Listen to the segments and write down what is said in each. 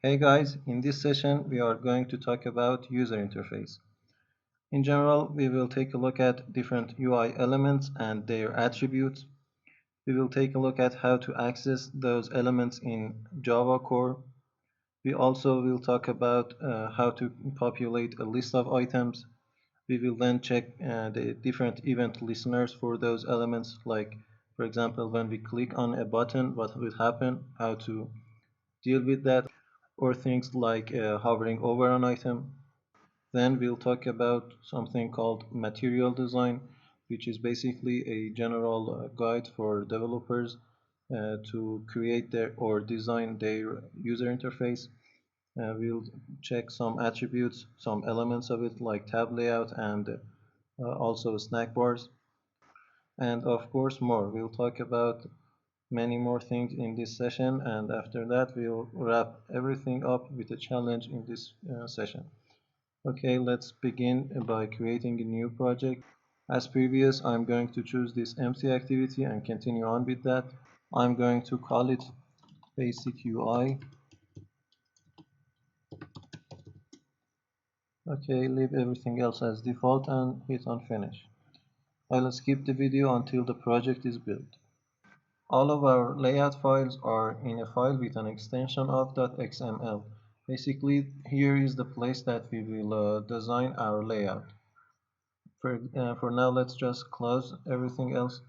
Hey guys, in this session we are going to talk about user interface. In general, we will take a look at different UI elements and their attributes. We will take a look at how to access those elements in Java core. We also will talk about how to populate a list of items. We will then check the different event listeners for those elements, like for example, when we click on a button, what will happen, how to deal with that, or things like hovering over an item. Then we'll talk about something called material design, which is basically a general guide for developers to create their or design their user interface. We'll check some attributes, some elements of it like tab layout and also snack bars, and of course more. We'll talk about many more things in this session, and after that we'll wrap everything up with a challenge in this session. Okay, let's begin by creating a new project. As previous, I'm going to choose this empty activity and continue on with that. I'm going to call it basic UI. Okay, leave everything else as default and hit on finish. I'll skip the video until the project is built. All of our layout files are in a file with an extension of .xml. Basically, here is the place that we will design our layout. For now, let's just close everything else.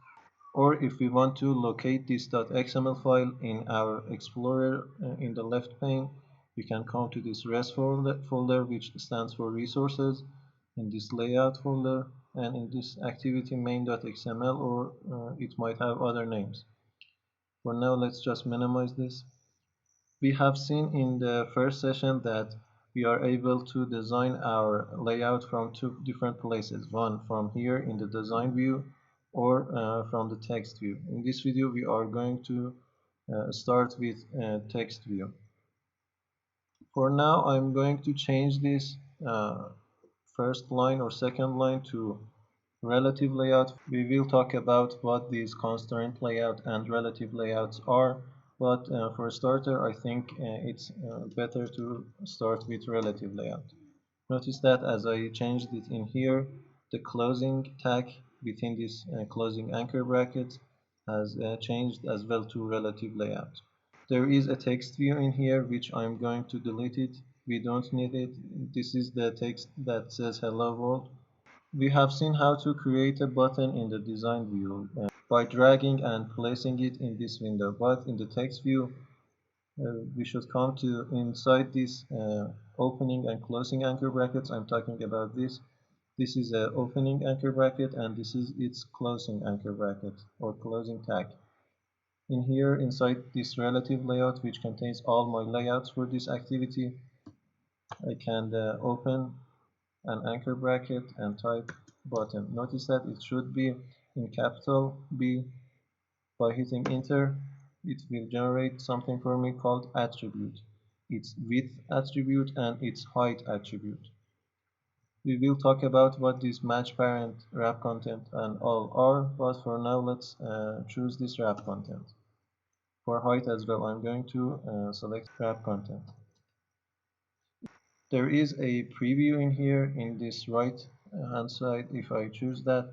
Or if we want to locate this .xml file in our Explorer in the left pane, we can come to this res folder, which stands for resources, in this layout folder, and in this activity main.xml, or it might have other names. For now, let's just minimize this. We have seen in the first session that we are able to design our layout from two different places. One from here in the design view, or from the text view. In this video, we are going to start with text view. For now, I'm going to change this first line or second line to relative layout. We will talk about what these constraint layout and relative layouts are, but for a starter, I think it's better to start with relative layout. Notice that as I changed it in here, the closing tag within this closing anchor bracket has changed as well to relative layout. There is a text view in here which I'm going to delete it. We don't need it. This is the text that says hello world. We have seen how to create a button in the design view by dragging and placing it in this window, but in the text view we should come to inside this opening and closing anchor brackets. I'm talking about this. This is an opening anchor bracket and this is its closing anchor bracket or closing tag. In here inside this relative layout, which contains all my layouts for this activity, I can open an anchor bracket and type button. Notice that it should be in capital B. By hitting enter, it will generate something for me called attribute. Its width attribute and its height attribute. We will talk about what this match parent, wrap content and all are, but for now let's choose this wrap content. For height as well, I'm going to select wrap content. There is a preview in here in this right hand side. If I choose that,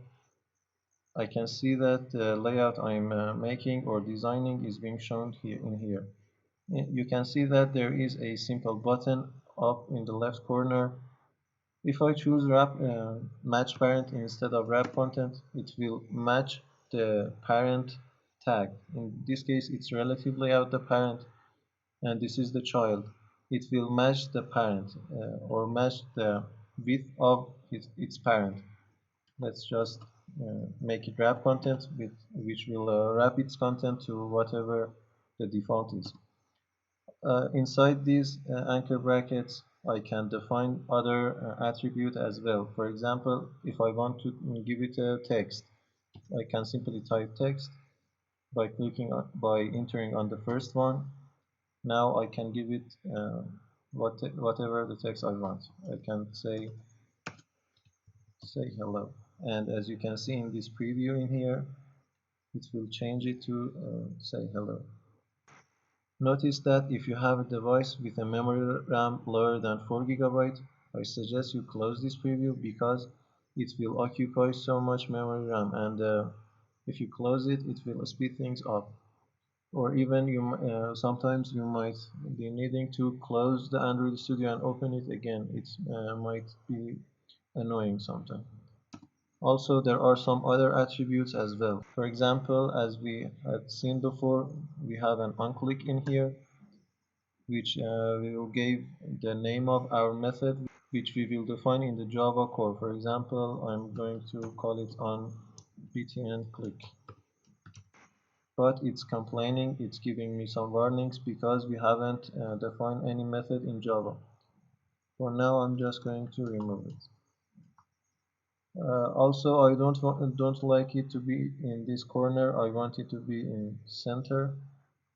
I can see that the layout I'm making or designing is being shown here in here. You can see that there is a simple button up in the left corner. If I choose match parent instead of wrap content, it will match the parent tag. In this case, it's relative layout the parent, and this is the child. It will match the parent or match the width of its parent. Let's just make it wrap content which will wrap its content to whatever the default is. Inside these anchor brackets, I can define other attribute as well. For example, if I want to give it a text, I can simply type text by entering on the first one. Now I can give it whatever the text I want. I can say hello, and as you can see in this preview in here, it will change it to say hello. Notice that if you have a device with a memory RAM lower than 4 GB, I suggest you close this preview because it will occupy so much memory RAM, and if you close it, it will speed things up. Or even sometimes you might be needing to close the Android Studio and open it again. It might be annoying sometimes. Also, there are some other attributes as well. For example, as we had seen before, we have an onClick in here, which we will give the name of our method, which we will define in the Java core. For example, I'm going to call it on btn click. But it's complaining, it's giving me some warnings because we haven't defined any method in Java. For now, I'm just going to remove it. Also, I don't like it to be in this corner. I want it to be in center.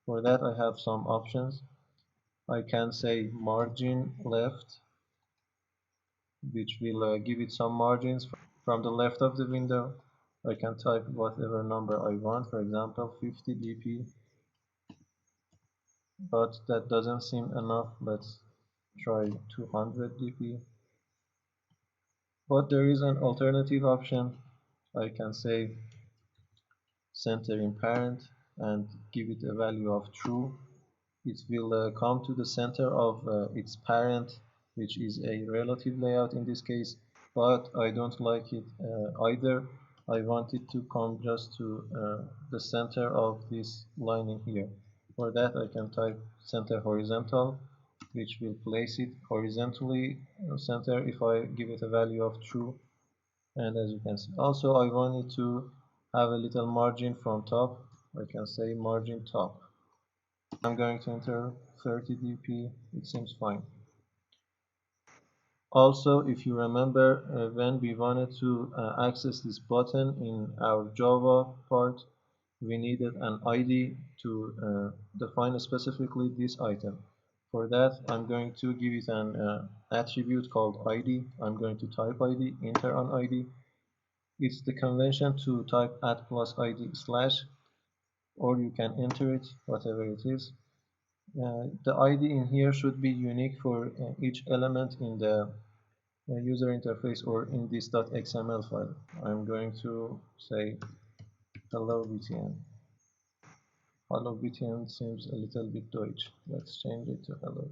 For that, I have some options. I can say margin left, which will give it some margins from the left of the window. I can type whatever number I want, for example 50 dp, but that doesn't seem enough. Let's try 200 dp. But there is an alternative option. I can say center in parent and give it a value of true. It will come to the center of its parent, which is a relative layout in this case, but I don't like it either. I want it to come just to the center of this line in here. For that, I can type center horizontal, which will place it horizontally center if I give it a value of true. And as you can see, also I want it to have a little margin from top. I can say margin top. I'm going to enter 30 dp. It seems fine. Also, if you remember, when we wanted to access this button in our Java part, we needed an ID to define specifically this item. For that, I'm going to give it an attribute called ID. I'm going to type ID, enter on ID. It's the convention to type at plus ID slash, or you can enter it, whatever it is. The ID in here should be unique for each element in the user interface or in this .xml file. I'm going to say hello btn. Hello btn seems a little bit Deutsch. Let's change it to hello.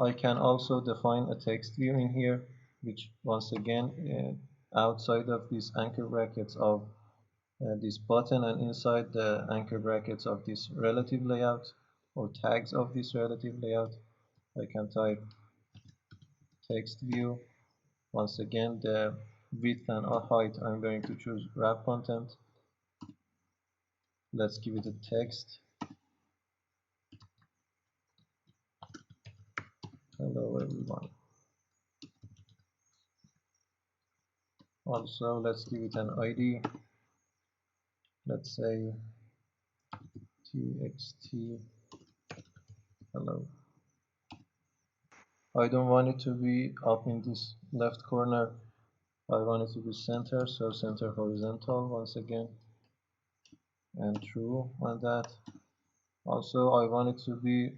I can also define a text view in here, which once again outside of these anchor brackets of this button and inside the anchor brackets of this relative layout or tags of this relative layout, I can type text view. Once again, the width and height, I'm going to choose wrap content. Let's give it a text. Hello everyone. Also, let's give it an ID. Let's say txt hello. I don't want it to be up in this left corner. I want it to be center, so center horizontal once again, and true on that. Also, I want it to be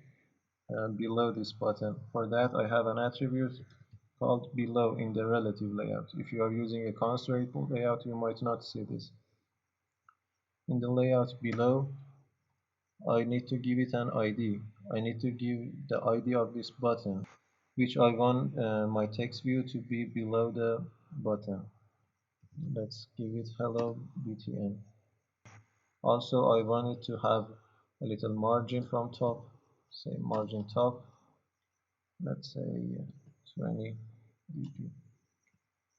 below this button. For that, I have an attribute called below in the relative layout. If you are using a constraint layout, you might not see this. In the layout below, I need to give it an ID. I need to give the ID of this button, which I want my text view to be below the button. Let's give it hello btn. Also, I want it to have a little margin from top, say margin top. Let's say 20 dp.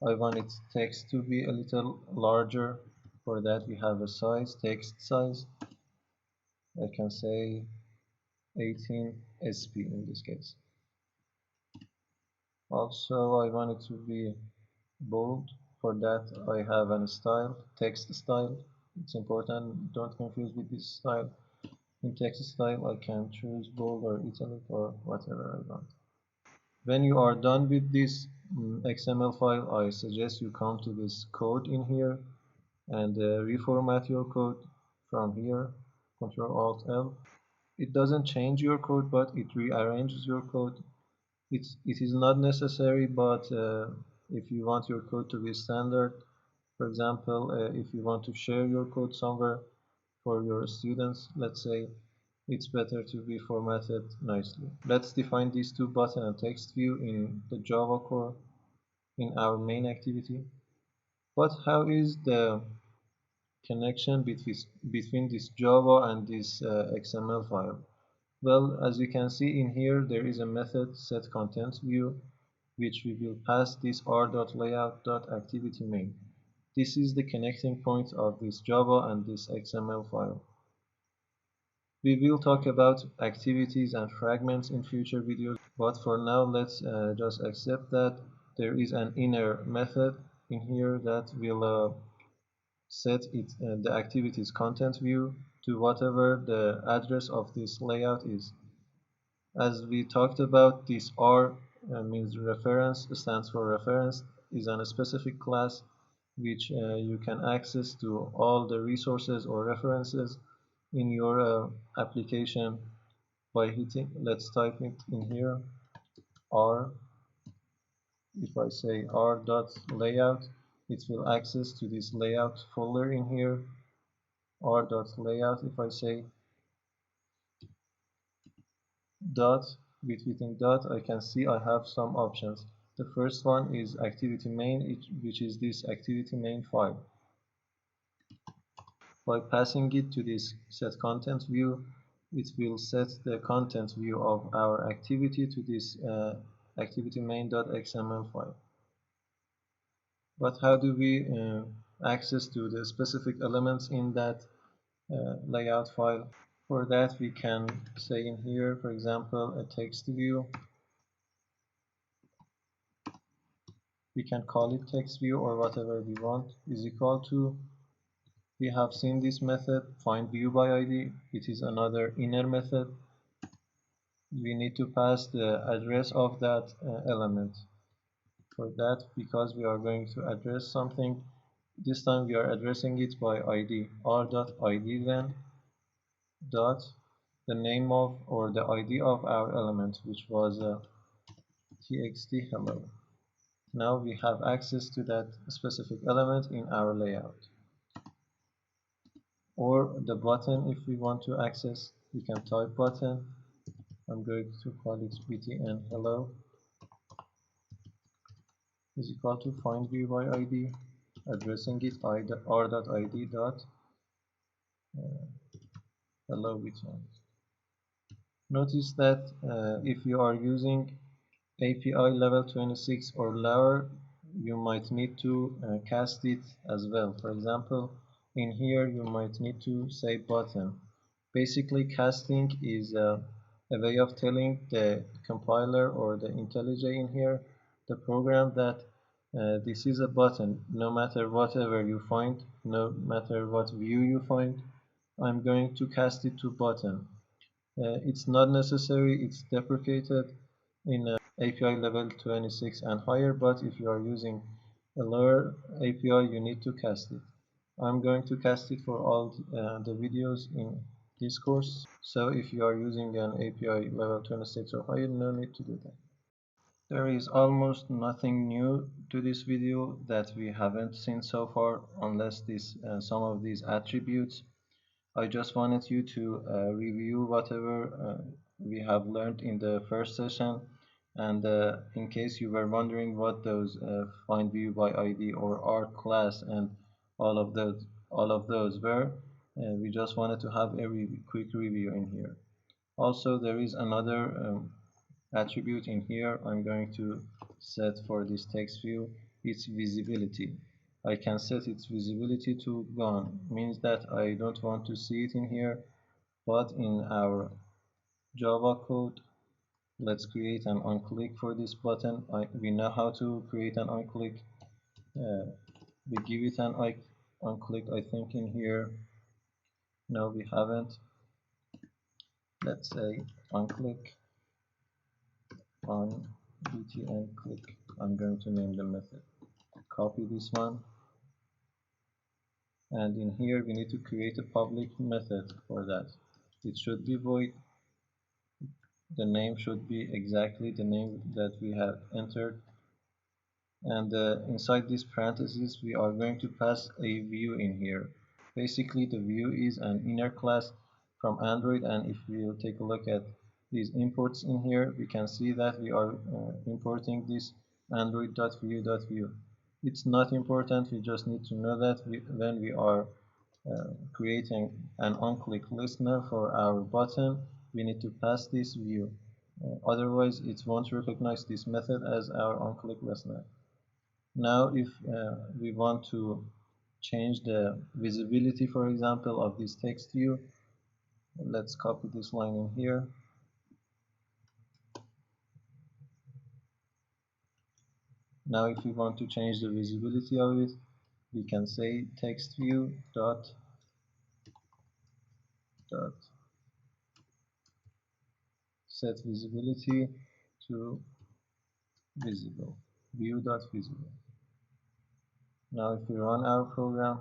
I want its text to be a little larger. For that, we have a size, text size. I can say 18 sp in this case. Also, I want it to be bold. For that, I have a style, text style. It's important, don't confuse with this style. In text style, I can choose bold or italic or whatever I want. When you are done with this XML file, I suggest you come to this code in here and reformat your code from here, Ctrl Alt L. It doesn't change your code, but it rearranges your code. It is not necessary, but if you want your code to be standard, for example, if you want to share your code somewhere for your students, let's say, it's better to be formatted nicely. Let's define these two button and text view in the Java core in our main activity. But how is the connection between this Java and this XML file? Well, as you can see in here, there is a method setContentView, which we will pass this r.layout.activityMain. This is the connecting point of this Java and this XML file. We will talk about activities and fragments in future videos, but for now let's just accept that there is an inner method in here that will set the activities content view to whatever the address of this layout is. As we talked about, this R means reference, stands for reference, is a specific class which you can access to all the resources or references in your application by hitting, let's type it in here, R. If I say r.layout, it will access to this layout folder in here, r.layout. If I say dot, with hitting dot, I can see I have some options. The first one is activity main, which is this activity main file. By passing it to this set content view, it will set the content view of our activity to this activity main.xml file. But how do we access to the specific elements in that layout file? For that, we can say in here, for example, a text view. We can call it text view or whatever we want, is equal to, we have seen this method, find view by ID. It is another inner method. We need to pass the address of that element. For that, because we are going to address something, this time we are addressing it by ID, r.id then, dot, the name of or the ID of our element, which was txt hello. Now we have access to that specific element in our layout. Or the button, if we want to access, we can type button. I'm going to call it btn hello is equal to find view by ID, addressing it r.id dot hello btn. Notice that if you are using API level 26 or lower, you might need to cast it as well. For example, in here you might need to say button. Basically, casting is a way of telling the compiler or the IntelliJ in here, the program, that this is a button. No matter whatever you find, no matter what view you find, I'm going to cast it to button. It's not necessary, it's deprecated in API level 26 and higher, but if you are using a lower API, you need to cast it. I'm going to cast it for all the videos in this course, so if you are using an API level 26 or higher, no need to do that. There is almost nothing new to this video that we haven't seen so far, unless some of these attributes. I just wanted you to review whatever we have learned in the first session, and in case you were wondering what those find view by ID or R class and all of those were, we just wanted to have a quick review in here. Also, there is another attribute in here I'm going to set for this text view. Its visibility. I can set its visibility to gone, means that I don't want to see it in here, but in our Java code, let's create an onClick for this button. We know how to create an onClick. We give it an onClick, I think, in here. No, we haven't. Let's say onClick on btn click. I'm going to name the method. Copy this one. And in here we need to create a public method for that. It should be void The name should be exactly the name that we have entered, and inside these parentheses we are going to pass a view in here. Basically the view is an inner class from Android, and if we will take a look at these imports in here, we can see that we are importing this android.view.view. It's not important, we just need to know that when we are creating an on-click listener for our button, we need to pass this view. Otherwise it won't recognize this method as our on-click listener. Now if we want to change the visibility, for example, of this text view, let's copy this line in here. Now if we want to change the visibility of it, we can say text view dot set visibility to visible, view dot visible. Now if we run our program,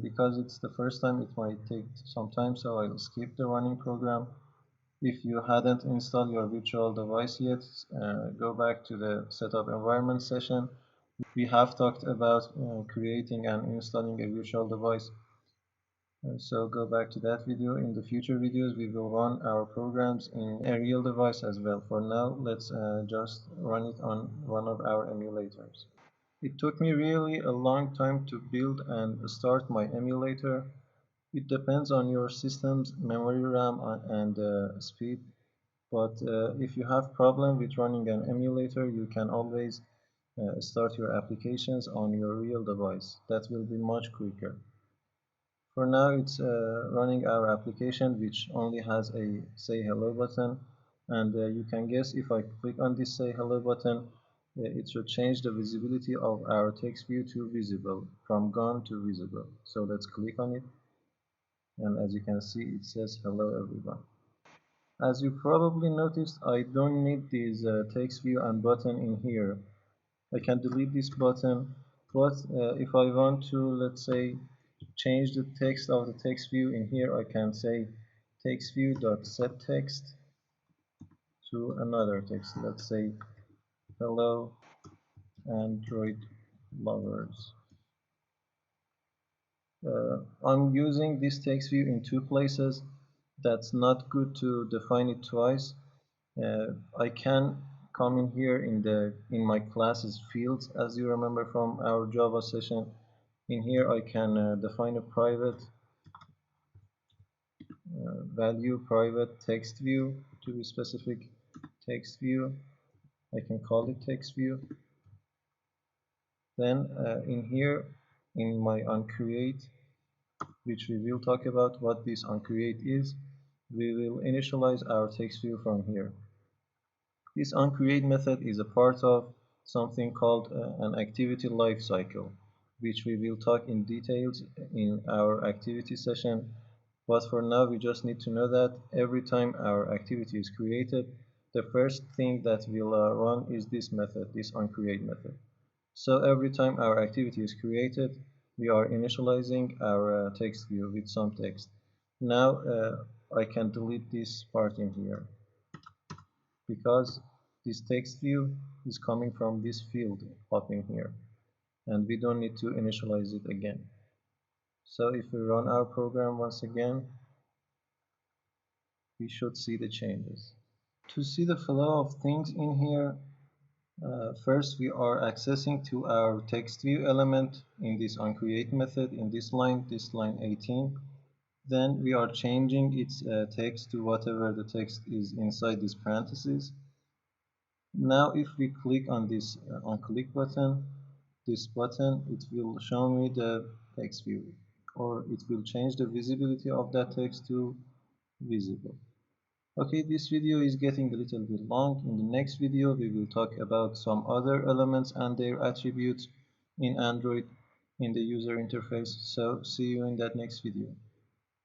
because it's the first time, it might take some time, so I'll skip the running program. If you hadn't installed your virtual device yet, go back to the setup environment session. We have talked about creating and installing a virtual device. So go back to that video. In the future videos, we will run our programs in a real device as well. For now, let's just run it on one of our emulators. It took me really a long time to build and start my emulator. It depends on your system's memory RAM and speed. But if you have problem with running an emulator, you can always start your applications on your real device. That will be much quicker. For now, it's running our application, which only has a say hello button. And you can guess, if I click on this say hello button, it should change the visibility of our text view to visible, from gone to visible. So let's click on it. And as you can see, it says hello everyone. As you probably noticed, I don't need this text view and button in here. I can delete this button, but if I want to, let's say, change the text of the text view in here, I can say text view.setText to another text. Let's say hello Android lovers. I'm using this text view in two places. That's not good to define it twice. I can come in here in my classes fields, as you remember from our Java session. In here I can define a private value, private text view, to be specific, text view. I can call it text view. Then in here, in my onCreate, which we will talk about what this onCreate is, we will initialize our text view from here. This onCreate method is a part of something called an activity lifecycle, which we will talk in details in our activity session. But for now, we just need to know that every time our activity is created, the first thing that will run is this method, this onCreate method. So every time our activity is created, we are initializing our text view with some text. Now I can delete this part in here, because this text view is coming from this field up in here, and we don't need to initialize it again. So if we run our program once again, we should see the changes. To see the flow of things in here, first we are accessing to our text view element in this onCreate method in this line 18. Then we are changing its text to whatever the text is inside these parentheses. Now if we click on this onClick button, it will show me the text view, or it will change the visibility of that text to visible. Okay, this video is getting a little bit long. In the next video, we will talk about some other elements and their attributes in Android in the user interface. So see you in that next video.